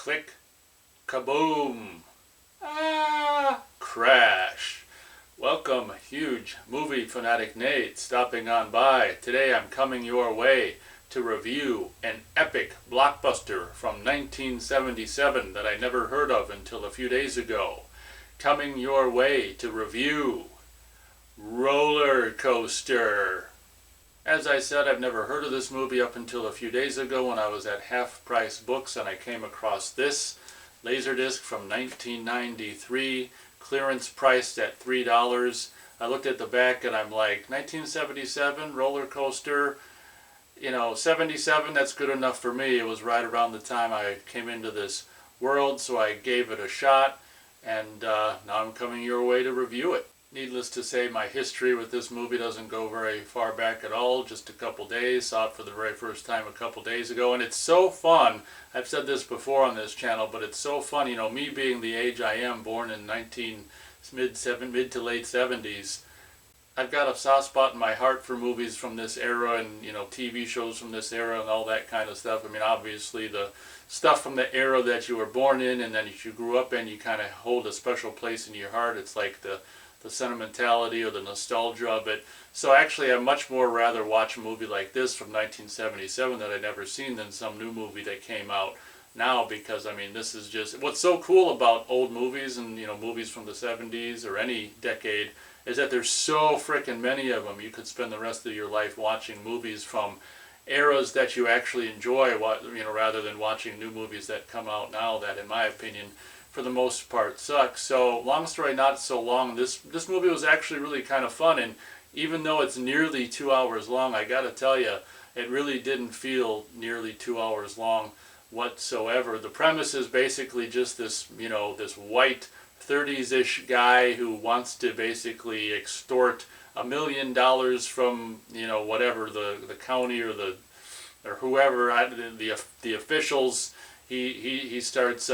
Click, kaboom, crash. Welcome, huge movie fanatic Nate, stopping on by. Today I'm coming your way to review an epic blockbuster from 1977 that I never heard of until a few days ago. Coming your way to review Rollercoaster. As I said, I've never heard of this movie up until a few days ago when I was at Half Price Books and I came across this Laserdisc from 1993, clearance priced at $3. I looked at the back and I'm like, 1977, Rollercoaster, 77, that's good enough for me. It was right around the time I came into this world, so I gave it a shot, and now I'm coming your way to review it. Needless to say, my history with this movie doesn't go very far back at all, just a couple days. Saw it for the very first time a couple days ago, and it's so fun. I've said this before on this channel, but it's so fun, me being the age I am, born in mid to late 70s. I've got a soft spot in my heart for movies from this era and, TV shows from this era and all that kind of stuff. I mean, obviously the stuff from the era that you were born in and then you grew up in, you kind of hold a special place in your heart. It's like the sentimentality or the nostalgia of it. So actually I'd much more rather watch a movie like this from 1977 that I'd never seen than some new movie that came out now, because this is just what's so cool about old movies and movies from the 70s or any decade is that there's so frickin' many of them. You could spend the rest of your life watching movies from eras that you actually enjoy, rather than watching new movies that come out now that, in my opinion, for the most part, suck. So, long story not so long, this movie was actually really kind of fun, and even though it's nearly 2 hours long, I gotta tell you, it really didn't feel nearly 2 hours long whatsoever. The premise is basically just this, this white 30s-ish guy who wants to basically extort $1 million from, whatever, the county or whoever, the officials. He starts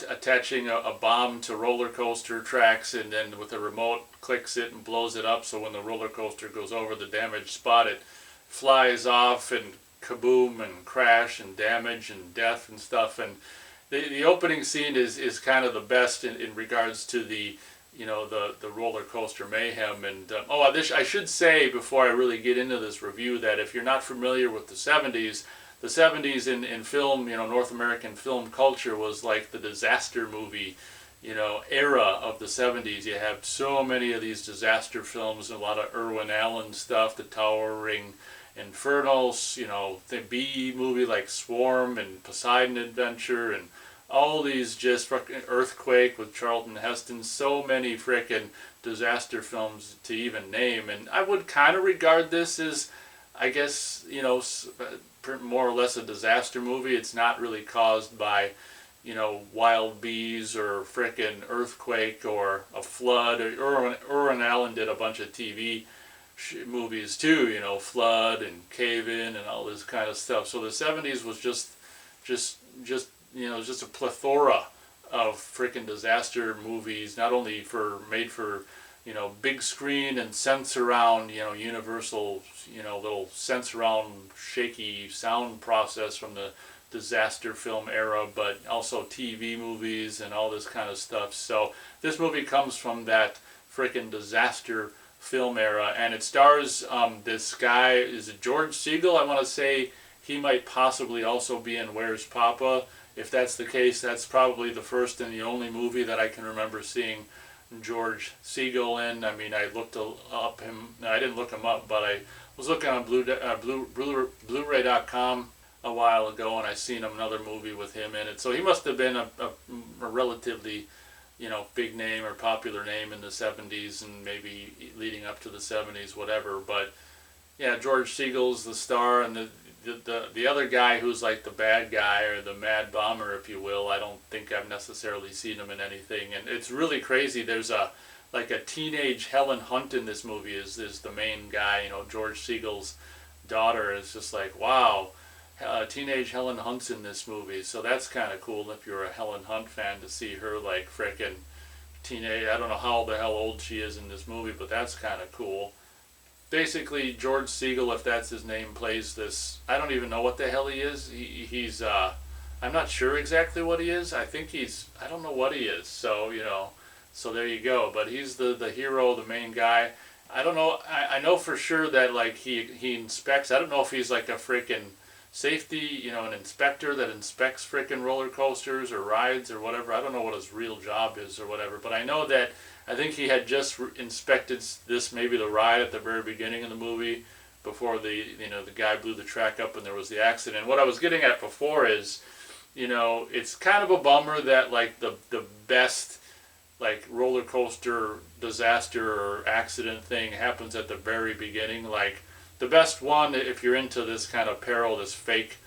attaching a bomb to roller coaster tracks, and then with a remote clicks it and blows it up, so when the roller coaster goes over the damaged spot, it flies off and kaboom and crash and damage and death and stuff. And the opening scene is kind of the best in regards to the the roller coaster mayhem. And I should say before I really get into this review that if you're not familiar with the 70s in film, North American film culture was like the disaster movie, era of the 70s. You have so many of these disaster films, a lot of Irwin Allen stuff, the Towering Infernos, the B movie like Swarm and Poseidon Adventure, and all these just frickin' Earthquake with Charlton Heston. So many frickin' disaster films to even name, and I would kind of regard this as, I guess, more or less a disaster movie. It's not really caused by, wild bees or frickin' earthquake or a flood. Irwin Allen did a bunch of TV movies too, Flood and Cave In and all this kind of stuff. So the 70s was just a plethora of frickin' disaster movies, not only made for big screen and sense around, universal, little sense around shaky sound process from the disaster film era, but also TV movies and all this kind of stuff. So this movie comes from that frickin' disaster film era, and it stars this guy, is it George Segal? I want to say he might possibly also be in Where's Papa. If that's the case, that's probably the first and the only movie that I can remember seeing George Segal in. I looked up him. No, I didn't look him up, but I was looking on Blu-ray.com a while ago, and I seen another movie with him in it. So he must have been a relatively, big name or popular name in the 70s and maybe leading up to the 70s, whatever. But yeah, George Segal's the star, and the other guy who's like the bad guy or the mad bomber, if you will, I don't think I've necessarily seen him in anything. And it's really crazy. There's a teenage Helen Hunt in this movie is the main guy. George Segal's daughter is just like, wow, teenage Helen Hunt's in this movie. So that's kind of cool if you're a Helen Hunt fan to see her like frickin' teenage. I don't know how the hell old she is in this movie, but that's kind of cool. Basically, George Segal, if that's his name, plays this. I don't even know what the hell he is. He's I'm not sure exactly what he is. I think I don't know what he is. So, so there you go. But he's the hero, the main guy. I don't know. I know for sure that like he inspects. I don't know if he's like a freaking safety, an inspector that inspects freaking roller coasters or rides or whatever. I don't know what his real job is or whatever. But I know that I think he had just inspected this, maybe the ride at the very beginning of the movie before the guy blew the track up and there was the accident. What I was getting at before is, it's kind of a bummer that like the best like roller coaster disaster or accident thing happens at the very beginning. Like the best one, if you're into this kind of peril, this fake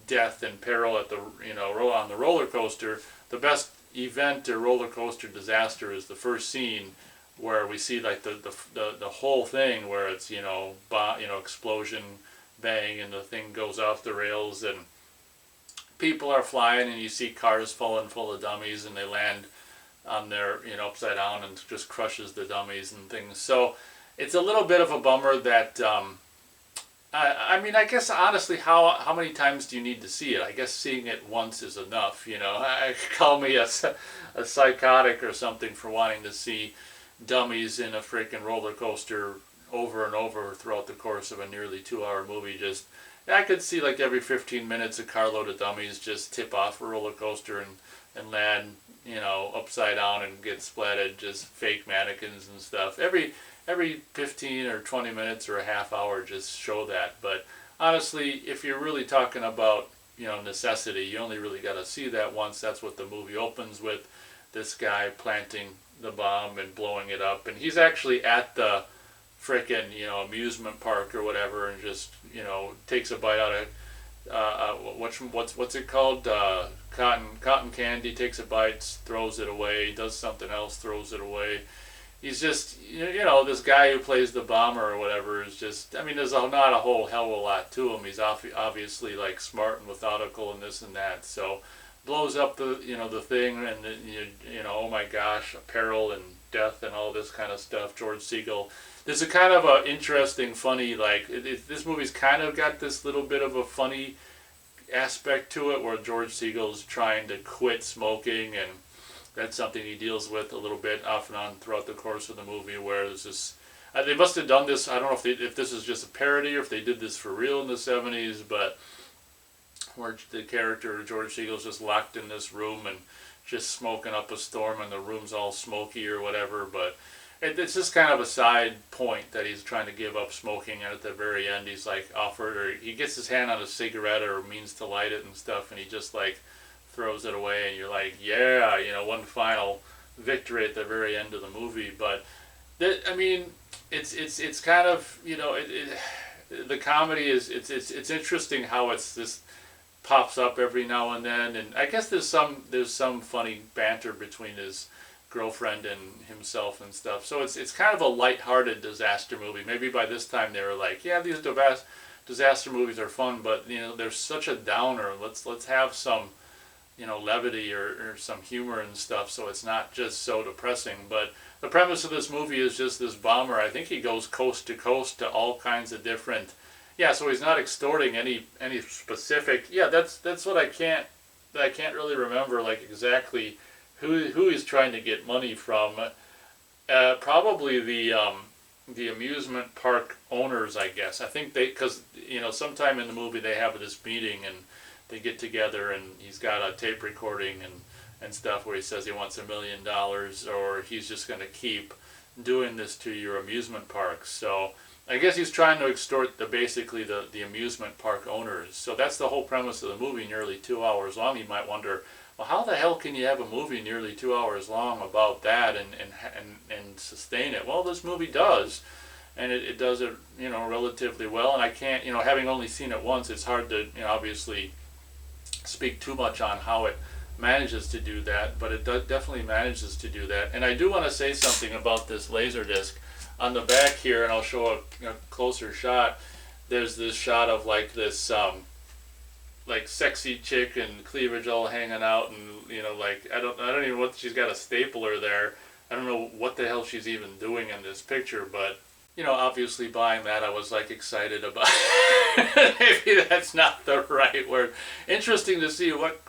death and peril at the on the roller coaster, the best event or roller coaster disaster is the first scene where we see like the whole thing where it's explosion, bang, and the thing goes off the rails and people are flying and you see cars falling full of dummies and they land on their upside down and just crushes the dummies and things. So it's a little bit of a bummer that I mean, I guess honestly, how many times do you need to see it? I guess seeing it once is enough. Call me a psychotic or something for wanting to see dummies in a freaking roller coaster over and over throughout the course of a nearly 2-hour movie. Just I could see like every 15 minutes a carload of dummies just tip off a roller coaster and land upside down and get splatted, just fake mannequins and stuff. Every 15 or 20 minutes or a half hour, just show that. But honestly, if you're really talking about necessity, you only really got to see that once. That's what the movie opens with, this guy planting the bomb and blowing it up, and he's actually at the frickin' amusement park or whatever, and just takes a bite out of what's it called, cotton candy, takes a bite, throws it away, does something else, throws it away. He's just this guy who plays the bomber or whatever is just, I mean, there's not a whole hell of a lot to him. He's obviously like smart and methodical and this and that. So blows up the the thing, and oh my gosh, peril and death and all this kind of stuff. George Segal. There's a kind of a interesting, funny, like this movie's kind of got this little bit of a funny aspect to it where George Segal's trying to quit smoking, and that's something he deals with a little bit off and on throughout the course of the movie, where there's this, they must have done this, I don't know if this is just a parody or if they did this for real in the 70s, but where the character George Segal's just locked in this room and just smoking up a storm and the room's all smoky or whatever. But it's just kind of a side point that he's trying to give up smoking, and at the very end he's like offered, or he gets his hand on a cigarette or means to light it and stuff, and he just like throws it away, and you're like, yeah, one final victory at the very end of the movie. But I mean, it's kind of the comedy is it's interesting how this pops up every now and then, and I guess there's some funny banter between his girlfriend and himself and stuff. So it's kind of a lighthearted disaster movie. Maybe by this time they were like, yeah, these disaster movies are fun, but there's such a downer. Let's have some levity or some humor and stuff, so it's not just so depressing. But the premise of this movie is just this bomber. I think he goes coast to coast to all kinds of different. Yeah, so he's not extorting any specific. Yeah, that's what I can't really remember like exactly who he's trying to get money from. Probably the amusement park owners, I guess. I think because sometime in the movie they have this meeting and they get together and he's got a tape recording and stuff where he says he wants $1 million, or he's just going to keep doing this to your amusement parks. So I guess he's trying to extort basically the amusement park owners. So that's the whole premise of the movie, nearly 2 hours long. You might wonder, well, how the hell can you have a movie nearly 2 hours long about that and sustain it? Well, this movie does, and it does it relatively well. And I can't, having only seen it once, it's hard to obviously speak too much on how it manages to do that, but it definitely manages to do that. And I do want to say something about this Laserdisc. On the back here, and I'll show a closer shot, there's this shot of like this like sexy chick and cleavage all hanging out, and like I don't even know what, she's got a stapler there. I don't know what the hell she's even doing in this picture, but obviously buying that, I was like excited about Maybe that's not the right word. Interesting to see what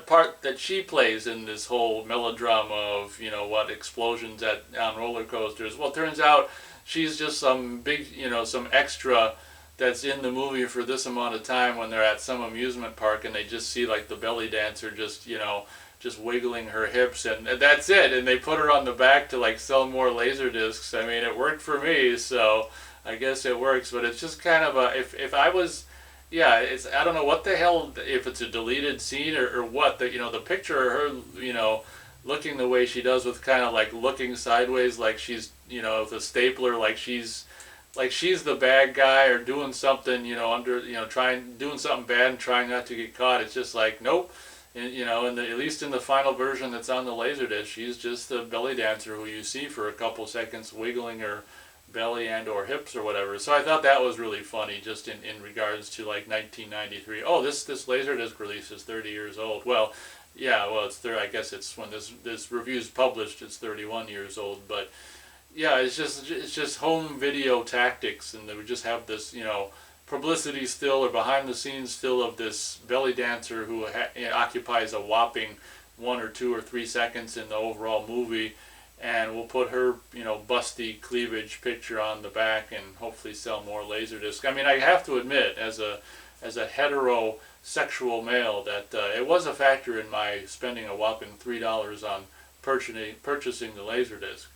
part that she plays in this whole melodrama of what explosions on roller coasters. Well, it turns out she's just some big some extra that's in the movie for this amount of time when they're at some amusement park and they just see like the belly dancer just wiggling her hips, and that's it, and they put her on the back to like sell more laser discs. I mean, it worked for me, so I guess it works. But it's just kind of a, if I was, yeah, it's, I don't know what the hell, if it's a deleted scene or what, the the picture of her looking the way she does with kind of like looking sideways like she's with a stapler, like she's the bad guy or doing something under trying doing something bad and trying not to get caught. It's just like nope. And, at least in the final version that's on the Laserdisc, she's just the belly dancer who you see for a couple seconds wiggling her belly and or hips or whatever. So I thought that was really funny, just in regards to like 1993. Oh, this Laserdisc release is 30 years old. Well, yeah, well I guess it's when this review's published, it's 31 years old. But yeah, it's just home video tactics, and they would just have this publicity still or behind the scenes still of this belly dancer who occupies a whopping 1 or 2 or 3 seconds in the overall movie, and we'll put her busty cleavage picture on the back and hopefully sell more Laserdisc. I mean, I have to admit, as a heterosexual male, that it was a factor in my spending a whopping $3 on purchasing the Laserdisc.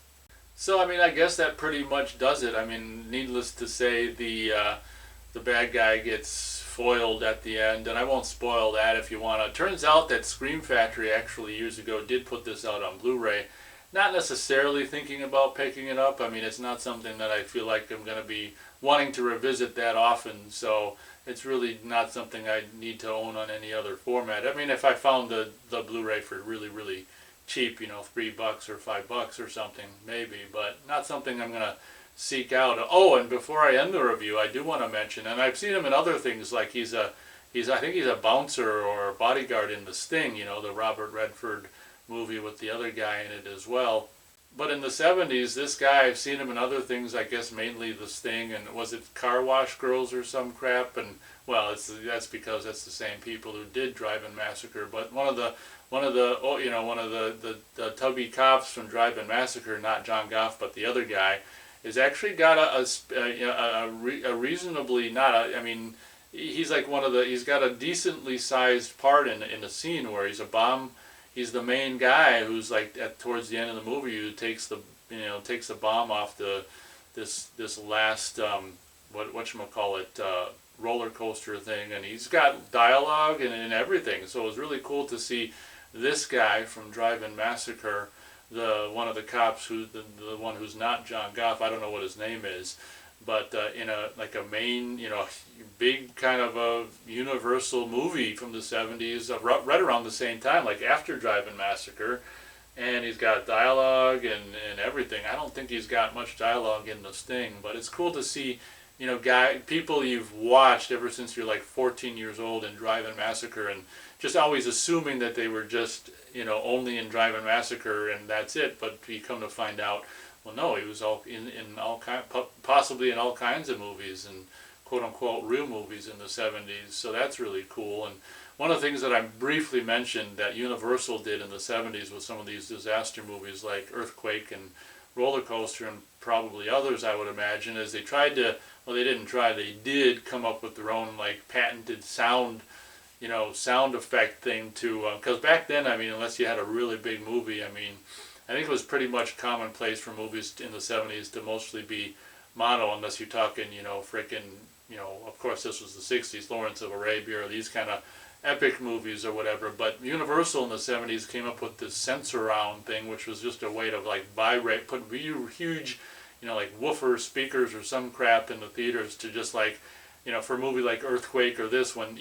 So I mean, I guess that pretty much does it. I mean, needless to say, the bad guy gets foiled at the end, and I won't spoil that if you want to. It turns out that Scream Factory actually years ago did put this out on Blu-ray. Not necessarily thinking about picking it up. I mean, it's not something that I feel like I'm going to be wanting to revisit that often, so it's really not something I need to own on any other format. I mean, if I found the Blu-ray for really, really cheap, $3 or $5 or something, maybe, but not something I'm going to seek out. Oh, and before I end the review, I do want to mention, and I've seen him in other things, like I think he's a bouncer or a bodyguard in The Sting, the Robert Redford movie with the other guy in it as well. But in the 70s, this guy, I've seen him in other things, I guess mainly The Sting, and was it Car Wash Girls or some crap? And well, that's because that's the same people who did Drive-In Massacre. But one of the tubby cops from Drive-In Massacre, not John Goff, but the other guy, is actually got a reasonably I mean, he's like he's got a decently sized part in a scene where he's he's the main guy who's like towards the end of the movie who takes the bomb off this last whatchamacallit roller coaster thing, and he's got dialogue and everything. So it was really cool to see this guy from Drive-In Massacre, one of the cops who's the one who's not John Goff. I don't know what his name is, but in a main big kind of a universal movie from the 70s, right around the same time, like after Drive-In Massacre, and he's got dialogue and everything. I don't think he's got much dialogue in The Sting, but it's cool to see people you've watched ever since you're like 14 years old in Drive-In Massacre, and just always assuming that they were just only in Drive-In Massacre and that's it. But you come to find out, well, no, he was possibly in all kinds of movies and quote unquote real movies in the 70s. So that's really cool. And one of the things that I briefly mentioned that Universal did in the 70s with some of these disaster movies like Earthquake and Rollercoaster and probably others, I would imagine, is they they did come up with their own like patented sound effect thing to, because back then, I mean, unless you had a really big movie, I mean, I think it was pretty much commonplace for movies in the 70s to mostly be mono, unless you're talking, of course this was the 60s, Lawrence of Arabia, or these kind of epic movies or whatever. But Universal in the 70s came up with this Sensurround thing, which was just a way to like put huge, like woofer speakers or some crap in the theaters to just like, for a movie like Earthquake or this, when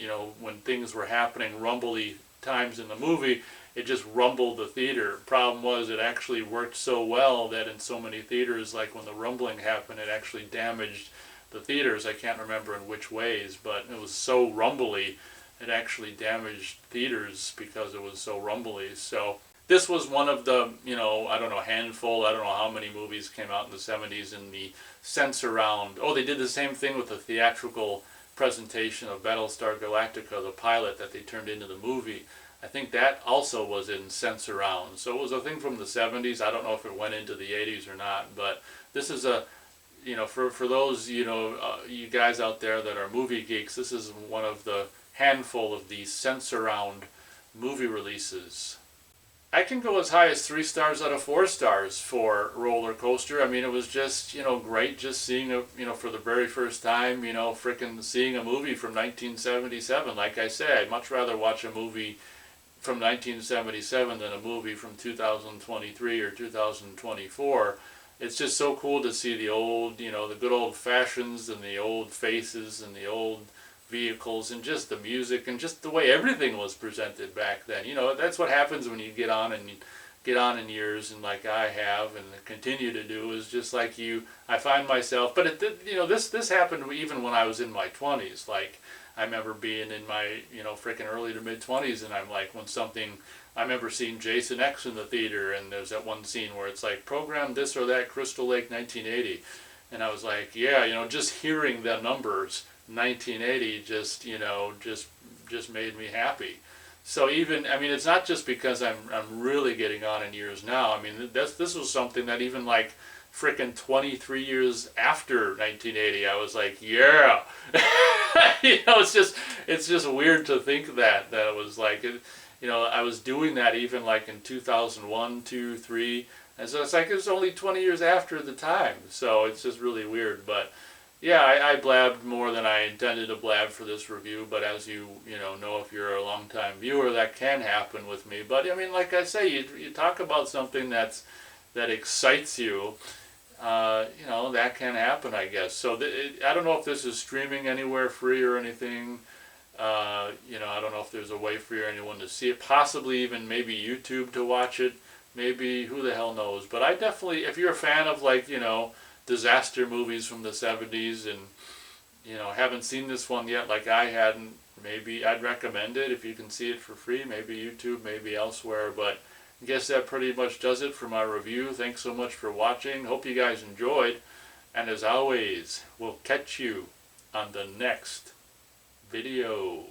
things were happening, rumbly times in the movie, it just rumbled the theater. Problem was, it actually worked so well that in so many theaters, like when the rumbling happened, it actually damaged the theaters. I can't remember in which ways, but it was so rumbly, it actually damaged theaters because it was so rumbly. So this was one of the, you know, I don't know, handful, I don't know how many movies came out in the 70s in the sense around. Oh, they did the same thing with the theatrical presentation of Battlestar Galactica, the pilot that they turned into the movie. I think that also was in sense around. So it was a thing from the 70s. I don't know if it went into the 80s or not, but this is a, you know, for those, you know, you guys out there that are movie geeks, this is one of the handful of these sense around movie releases. I can go as high as 3 stars out of 4 stars for Rollercoaster. I mean, it was just, you know, great just seeing a, you know, for the very first time, you know, frickin' seeing a movie from 1977. Like I said, I'd much rather watch a movie from 1977 than a movie from 2023 or 2024. It's just so cool to see the old, you know, the good old fashions and the old faces and the old vehicles and just the music and just the way everything was presented back then. You know, that's what happens when you get on in years, and like I have and continue to do, is just like you, I find myself, but it did, you know, this happened even when I was in my 20s. Like, I remember being in my, you know, freaking early to mid 20s, and I'm like, when something, I remember seeing Jason X in the theater, and there's that one scene where it's like, program this or that, Crystal Lake 1980, and I was like, yeah, you know, just hearing the numbers 1980 just, you know, just made me happy. So even, I mean, it's not just because I'm really getting on in years now. I mean, this was something that even like frickin' 23 years after 1980, I was like, yeah. You know, it's just weird to think that it was like, you know, I was doing that even like in 2001, 2, 3, and so it's like it was only 20 years after the time. So it's just really weird. But yeah, I blabbed more than I intended to blab for this review, but as you know, if you're a long-time viewer, that can happen with me. But I mean, like I say, you talk about something that excites you, you know, that can happen, I guess. So I don't know if this is streaming anywhere free or anything. You know, I don't know if there's a way for anyone to see it. Possibly even maybe YouTube to watch it. Maybe, who the hell knows. But I definitely, if you're a fan of, like, you know, disaster movies from the 70s and, you know, haven't seen this one yet like I hadn't, maybe I'd recommend it if you can see it for free. Maybe YouTube, maybe elsewhere. But I guess that pretty much does it for my review. Thanks so much for watching. Hope you guys enjoyed. And as always, we'll catch you on the next video.